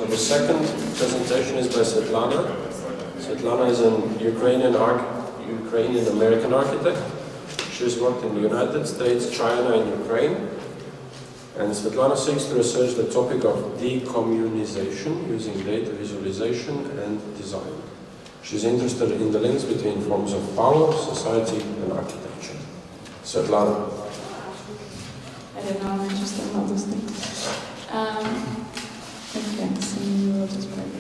So the second presentation is by Svetlana. Svetlana is an Ukrainian-American architect. She's worked in the United States, China, and Ukraine. And Svetlana seeks to research the topic of decommunization using data visualization and design. She's interested in the links between forms of power, society, and architecture. Svetlana. I don't know, I'm interested in all those things. Okay, so we'll just play it again.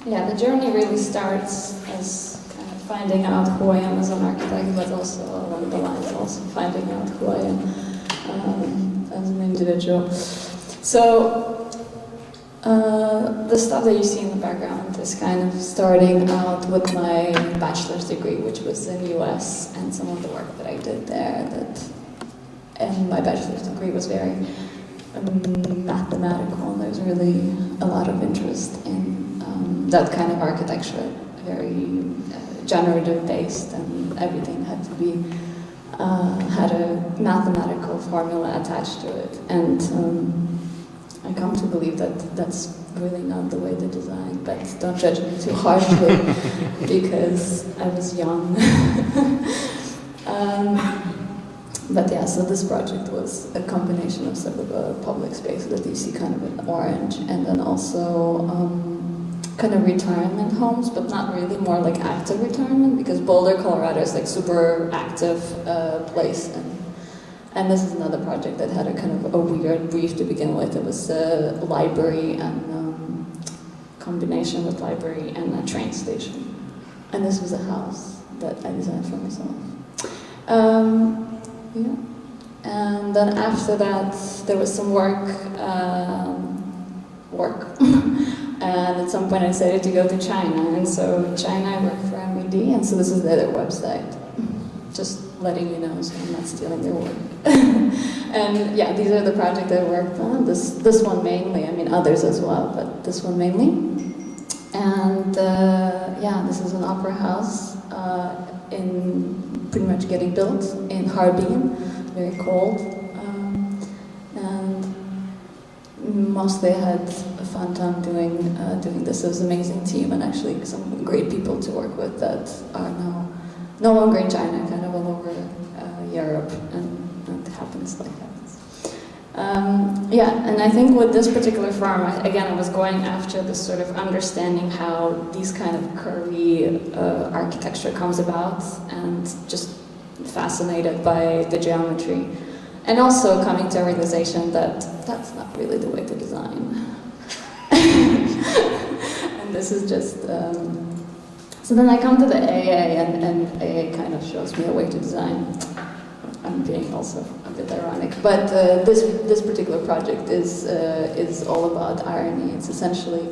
Yeah, the journey really starts as kind of finding out who I am as an architect, but also along the lines also finding out who I am as an individual. So, the stuff that you see in the background is kind of starting out with my bachelor's degree, which was in the US, and some of the work that I did there. And my bachelor's degree was very mathematical, and there's really a lot of interest in that kind of architecture, very generative based, and everything had to be had a mathematical formula attached to it. And I come to believe that that's really not the way to design, but don't judge me too harshly because I was young. But yeah, so this project was a combination of several public spaces that you see kind of in orange, and then also kind of retirement homes, but not really, more like active retirement, because Boulder, Colorado is like super active place. And this is another project that had a kind of a weird brief to begin with. It was a library and combination with library and a train station. And this was a house that I designed for myself. Yeah. And then after that, there was some work. And at some point I decided to go to China. And so China, I worked for MED, and so this is their website. Just letting you know, so I'm not stealing their work. And yeah, these are the projects I worked on. This one mainly, I mean others as well, but this one mainly. And yeah, this is an opera house in pretty much getting built in Harbin, very cold. And mostly I had a fun time doing this. It was an amazing team, and actually some great people to work with that are now no longer in China, kind of all over Europe, and it happens like that. Yeah, and I think with this particular firm, I was going after this sort of understanding how these kind of curvy architecture comes about, and just fascinated by the geometry. And also coming to a realization that that's not really the way to design. And this is just... So then I come to the AA, and AA kind of shows me a way to design. I'm being also a bit ironic, but this particular project is all about irony. It's essentially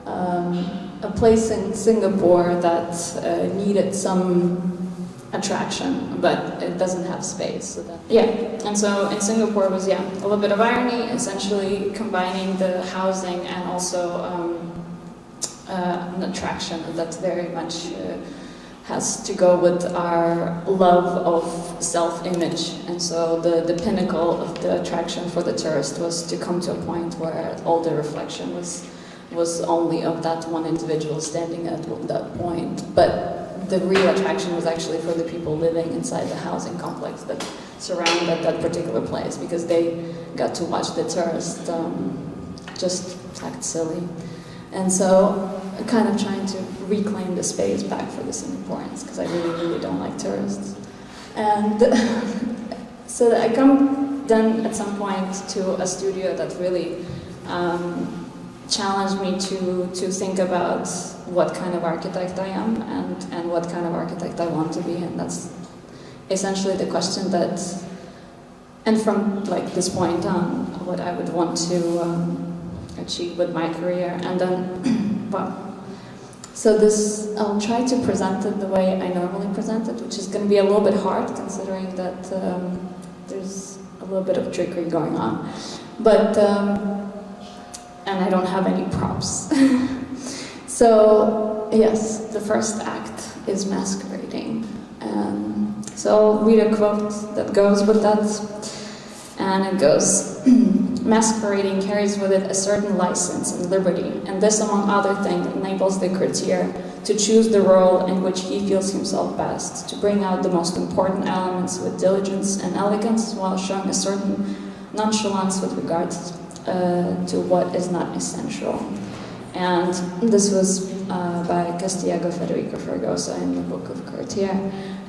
a place in Singapore that needed some attraction, but it doesn't have space. So that, yeah, and so in Singapore was a little bit of irony, essentially combining the housing and also an attraction that very much has to go with our love of self-image. And so the pinnacle of the attraction for the tourist was to come to a point where all the reflection was only of that one individual standing at that point. But the real attraction was actually for the people living inside the housing complex that surrounded that particular place, because they got to watch the tourist just act silly. And so kind of trying to reclaim the space back for the Singaporeans, because I really, really don't like tourists. And so I come then at some point to a studio that really challenged me to think about what kind of architect I am and what kind of architect I want to be. And that's essentially the question that, and from like this point on, what I would want to achieve with my career. And then, well, so this, I'll try to present it the way I normally present it, which is going to be a little bit hard considering that there's a little bit of trickery going on. But, and I don't have any props. So, yes, the first act is masquerading. So I'll read a quote that goes with that, and it goes, "Masquerading carries with it a certain license and liberty, and this, among other things, enables the courtier to choose the role in which he feels himself best, to bring out the most important elements with diligence and elegance, while showing a certain nonchalance with regard to what is not essential." And this was by Castiago Federico Fregoso in the book of Courtier,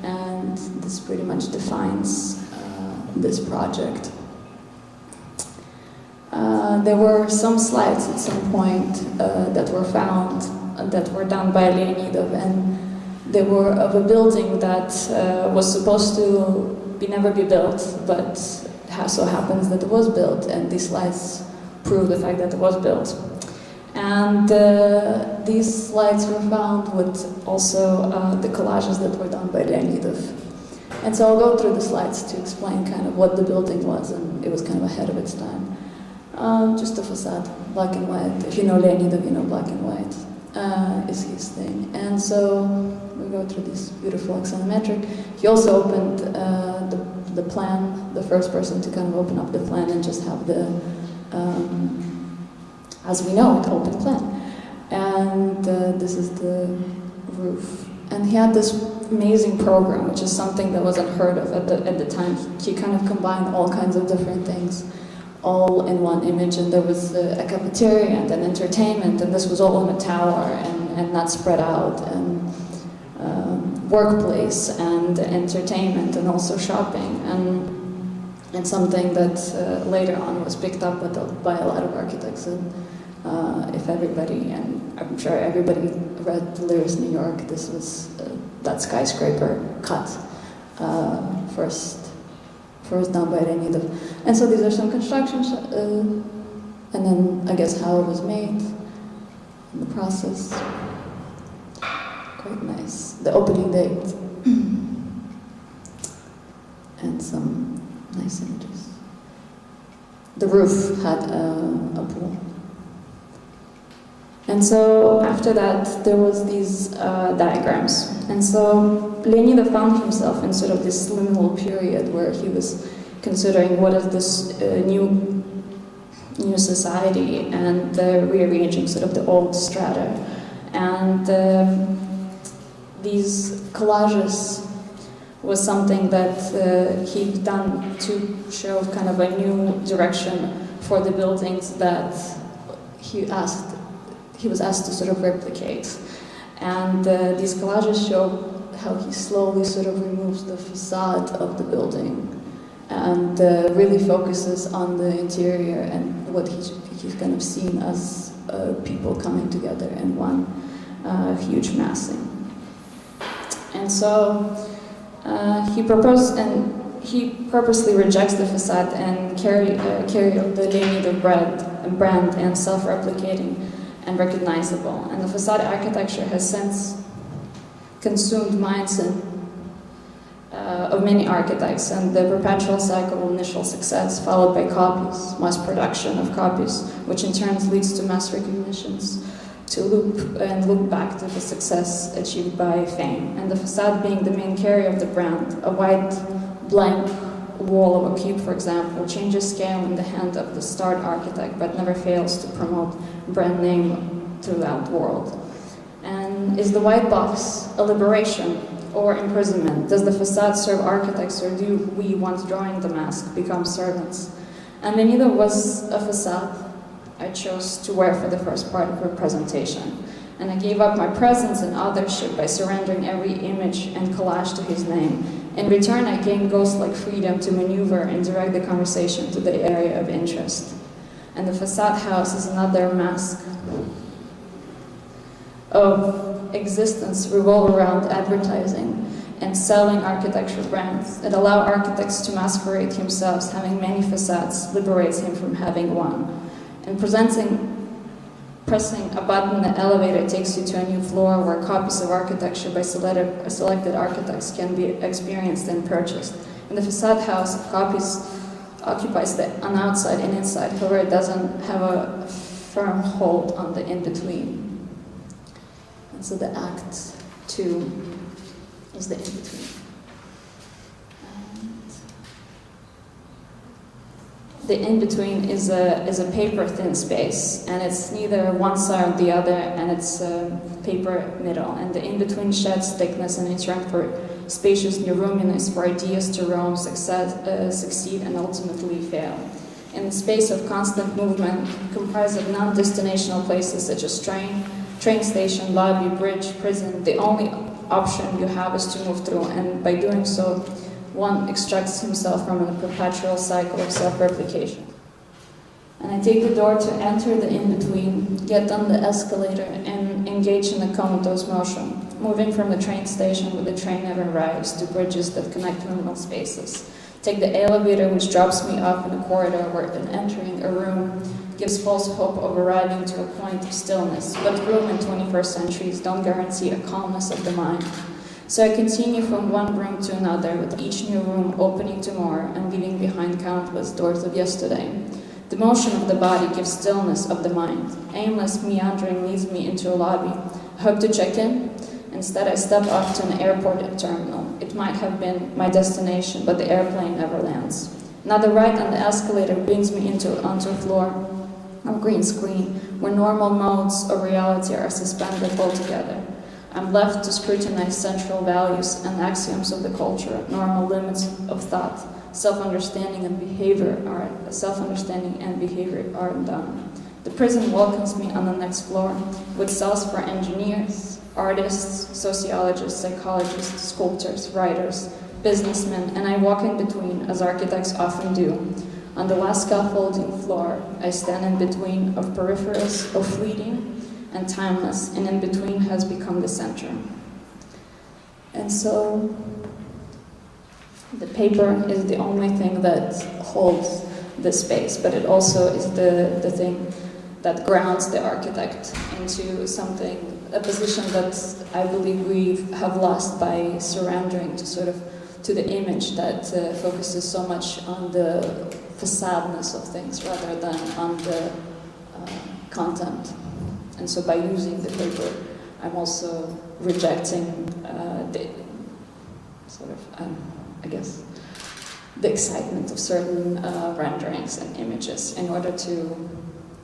and this pretty much defines this project. There were some slides at some point that were found that were done by Leonidov, and they were of a building that was supposed to never be built, but so happens that it was built, and these slides prove the fact that it was built. And these slides were found with also the collages that were done by Leonidov. And so I'll go through the slides to explain kind of what the building was, and it was kind of ahead of its time. Just a facade, black and white. If you know Leonidov, you know black and white is his thing. And so we go through this beautiful axonometric. He also opened the plan, the first person to kind of open up the plan and just have the, as we know, it open plan. And this is the roof. And he had this amazing program, which is something that was unheard of at the time. He kind of combined all kinds of different things all in one image, and there was a cafeteria and an entertainment, and this was all on a tower and not spread out, and workplace and entertainment and also shopping, and something that later on was picked up by a lot of architects. And if everybody, and I'm sure everybody read Delirious New York, this was that skyscraper cut first done by Leonidov. And so these are some constructions, and then I guess how it was made, and the process. Quite nice. The opening date. And some nice images. The roof had a pool. And so after that, there was these diagrams. And so Leonidov found himself in sort of this liminal period where he was considering what is this new society, and rearranging sort of the old strata. And these collages was something that he'd done to show kind of a new direction for the buildings that he was asked to sort of replicate. And these collages show how he slowly sort of removes the facade of the building and really focuses on the interior and what he's kind of seen as people coming together in one huge massing. And so he proposed, and he purposely rejects the facade and carry the Leonidov brand and self-replicating and recognizable. And the facade architecture has since consumed minds of many architects, and the perpetual cycle of initial success followed by copies, mass production of copies, which in turn leads to mass recognitions, to look back to the success achieved by fame. And the facade being the main carrier of the brand, a white blank wall of a cube, for example, changes scale in the hand of the starred architect, but never fails to promote brand name throughout the world. And is the white box a liberation or imprisonment? Does the facade serve architects, or do we, once drawing the mask, become servants? And Leonidov was a facade I chose to wear for the first part of her presentation. And I gave up my presence and authorship by surrendering every image and collage to his name. In return, I gained ghost-like freedom to maneuver and direct the conversation to the area of interest. And the facade house is another mask of existence revolve around advertising and selling architecture brands. It allows architects to masquerade themselves. Having many facades liberates him from having one. And pressing a button in the elevator takes you to a new floor where copies of architecture by selected architects can be experienced and purchased. In the facade house, copies occupies an outside and inside, however it doesn't have a firm hold on the in-between. And so the act 2 is the in-between. The in-between is a paper-thin space, and it's neither one side or the other, and it's paper middle. And the in-between sheds thickness and its rank for spacious roominess for ideas to roam, succeed, and ultimately fail. In the space of constant movement, comprised of non-destinational places such as train station, lobby, bridge, prison, the only option you have is to move through, and by doing so, one extracts himself from a perpetual cycle of self-replication. And I take the door to enter the in-between, get on the escalator, and engage in a comatose motion, moving from the train station where the train never arrives to bridges that connect liminal spaces. Take the elevator which drops me off in a corridor where entering a room gives false hope of arriving to a point of stillness, but room in 21st centuries don't guarantee a calmness of the mind. So I continue from one room to another, with each new room opening to more and leaving behind countless doors of yesterday. The motion of the body gives stillness of the mind. Aimless meandering leads me into a lobby. I hope to check in. Instead, I step off to an airport terminal. It might have been my destination, but the airplane never lands. Another ride on the escalator brings me onto a floor of green screen, where normal modes of reality are suspended altogether. I'm left to scrutinize central values and axioms of the culture, normal limits of thought, self-understanding and behavior aren't done. The prison welcomes me on the next floor with cells for engineers, artists, sociologists, psychologists, sculptors, writers, businessmen, and I walk in between, as architects often do. On the last scaffolding floor, I stand in between of peripherals of fleeting and timeless, and in between has become the center. And so, the paper is the only thing that holds the space, but it also is the thing that grounds the architect into something, a position that I believe we have lost by surrendering to the image that focuses so much on the facadeness of things rather than on the content. And so by using the paper, I'm also rejecting the excitement of certain renderings and images in order to,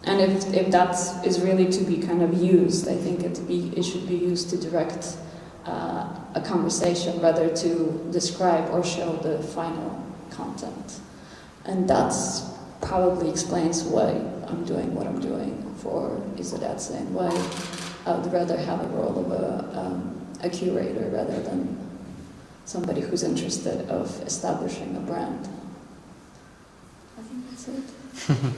and if that is really to be kind of used, I think it should be used to direct a conversation rather to describe or show the final content. And that's probably explains why I'm doing what I'm doing for IZOLYATSIA and why I would rather have a role of a curator rather than somebody who's interested of establishing a brand. I think that's it.